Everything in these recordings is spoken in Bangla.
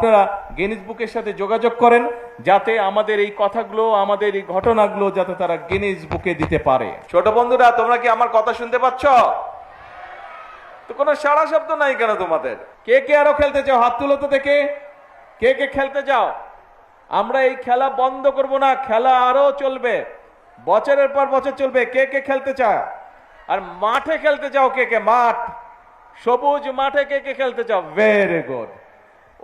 আপনারা গিনিস বুকের সাথে যোগাযোগ করেন, যাতে আমাদের এই কথাগুলো, আমাদের এই ঘটনাগুলো যাতে তারা গিনিস বুকে দিতে পারে। ছোট বন্ধুরা, তোমরা কি আমার কথা শুনতে পাচ্ছ? তো কোনো সারা শব্দ নাই কেন তোমাদের? কে কে আরো খেলতে চাও? হাত তুলো তো দেখে, কে কে খেলতে চাও? আমরা এই খেলা বন্ধ করব না, খেলা আরো চলবে, বছরের পর বছর চলবে। কে কে খেলতে চাও? আর মাঠে খেলতে চাও কে কে? মাঠ, সবুজ মাঠে কে কে খেলতে চাও? Very good.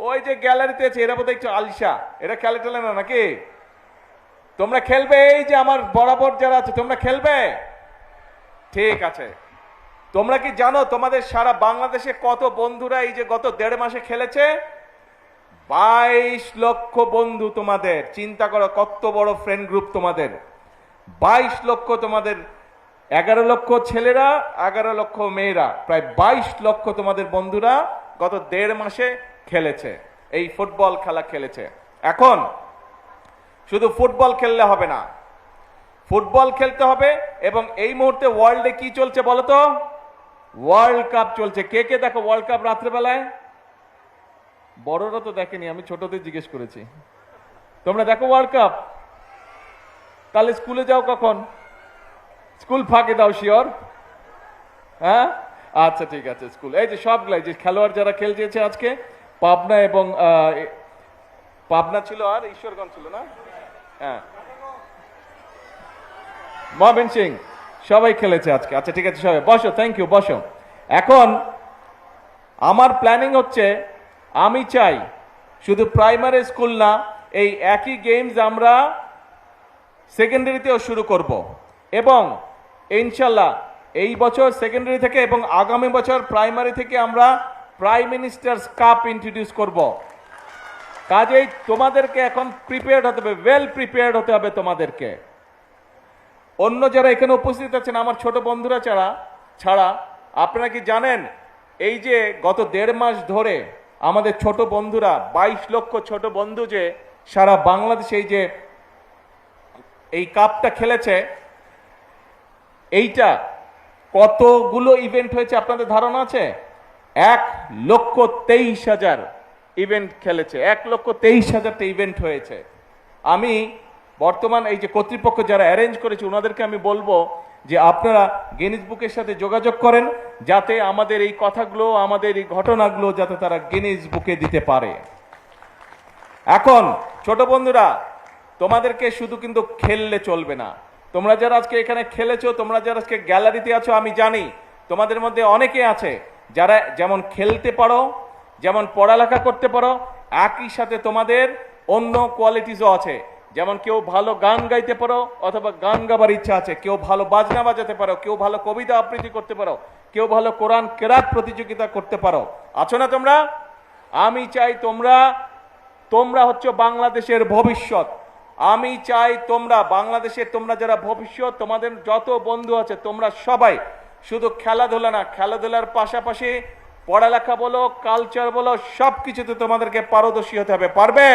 ওই যে গ্যালারিতে আছে, এরা বোধহয় একটু আলসা, এরা খেলে টেলে না নাকি? তোমরা খেলবে? এই যে আমার বরাবর যারা আছে, তোমরা খেলবে? ঠিক আছে। তোমরা কি জানো তোমাদের সারা বাংলাদেশে কত বন্ধুরা এই যে গত 1.5 মাসে খেলেছে? 22 লক্ষ বন্ধু তোমাদের। চিন্তা করো কত বড় ফ্রেন্ড গ্রুপ তোমাদের। 22 লক্ষ তোমাদের, 11 লক্ষ ছেলেরা, 11 লক্ষ মেয়েরা, প্রায় 22 লক্ষ তোমাদের বন্ধুরা গত 1.5 মাসে খেলেছে, এই ফুটবল খেলা খেলেছে। এখন শুধু ফুটবল খেললে হবে না, ফুটবল খেলতে হবে। এবং এই মুহূর্তে ওয়ার্ল্ডে কি চলছে বলো তো? ওয়ার্ল্ড কাপ চলছে। কে কে দেখো ওয়ার্ল্ড কাপ রাত্রেবেলায়? বড়রা তো দেখেনি, আমি ছোটদের জিজ্ঞেস করেছি। তোমরা দেখো ওয়ার্ল্ড কাপ? তাহলে স্কুলে যাও কখন? স্কুল ফাঁকে দাও শিওর? হ্যাঁ, আচ্ছা ঠিক আছে। স্কুল, এই যে সবগুলাই যে খেলোয়াড় যারা খেলছে আজকে, পাবনা এবং পাবনা ছিল আর ঈশ্বরগঞ্জ ছিল না? হ্যাঁ, ময়মন সিং, সবাই খেলেছে আজকে। আচ্ছা ঠিক আছে, সবাই বসো, থ্যাংক ইউ, বসো। এখন আমার প্ল্যানিং হচ্ছে, আমি চাই শুধু প্রাইমারি স্কুল না, এই একই গেমস আমরা সেকেন্ডারিতেও শুরু করব। এবং ইনশাল্লাহ এই বছর সেকেন্ডারি থেকে এবং আগামী বছর প্রাইমারি থেকে আমরা প্রাইম মিনিস্টার্স কাপ ইন্ট্রোডিউস করব। কাজেই তোমাদেরকে এখন প্রিপেয়ার্ড হতে হবে, ওয়েল প্রিপেয়ার্ড হতে হবে তোমাদেরকে। অন্য যারা এখানে উপস্থিত আছেন, আমার ছোট বন্ধুরা ছাড়া আপনারা কি জানেন এই যে গত 1.5 মাস ধরে আমাদের ছোট বন্ধুরা, 22 লক্ষ ছোট বন্ধু যে সারা বাংলাদেশে এই যে এই কাপটা খেলেছে, এইটা কতগুলো ইভেন্ট হয়েছে আপনাদের ধারণা আছে? 1,23,000 ইভেন্ট খেলেছে। 1,23,000টা ইভেন্ট হয়েছে। আমি বর্তমান এই যে কর্তৃপক্ষ যারা অ্যারেঞ্জ করেছে ওনাদেরকে আমি বলবো যে আপনারা গিনিস বুকের সাথে যোগাযোগ করেন, যাতে আমাদের এই কথাগুলো, আমাদের এই ঘটনাগুলো যাতে তারা গিনিস বুকে দিতে পারে। এখন ছোট বন্ধুরা, তোমাদেরকে শুধু কিন্তু খেললে চলবে না। তোমরা যারা আজকে এখানে খেলেছো, তোমরা যারা আজকে গ্যালারিতে আছো, আমি জানি তোমাদের মধ্যে অনেকে আছে যারা যেমন খেলতে পারো, যেমন পড়ালেখা করতে পারো, একই সাথে তোমাদের অন্য কোয়ালিটিসও আছে। যেমন কেউ ভালো গান গাইতে পারো অথবা গান গাবার ইচ্ছা আছে, কেউ ভালো বাজনা বাজাতে পারো, কেউ ভালো কবিতা আবৃত্তি করতে পারো, কেউ ভালো কোরআন কেরাত প্রতিযোগিতা করতে পারো। আছো না তোমরা? আমি চাই তোমরা হচ্ছে বাংলাদেশের ভবিষ্যৎ। আমি চাই বাংলাদেশের তোমরা যারা ভবিষ্যৎ, তোমাদের যত বন্ধু আছে তোমরা সবাই শুধু খেলাধুলা না, খেলাধুলার পাশাপাশি পড়ালেখা বলো, কালচার বলো, সবকিছুতে তোমাদেরকে পারদর্শী হতে হবে। পারবে?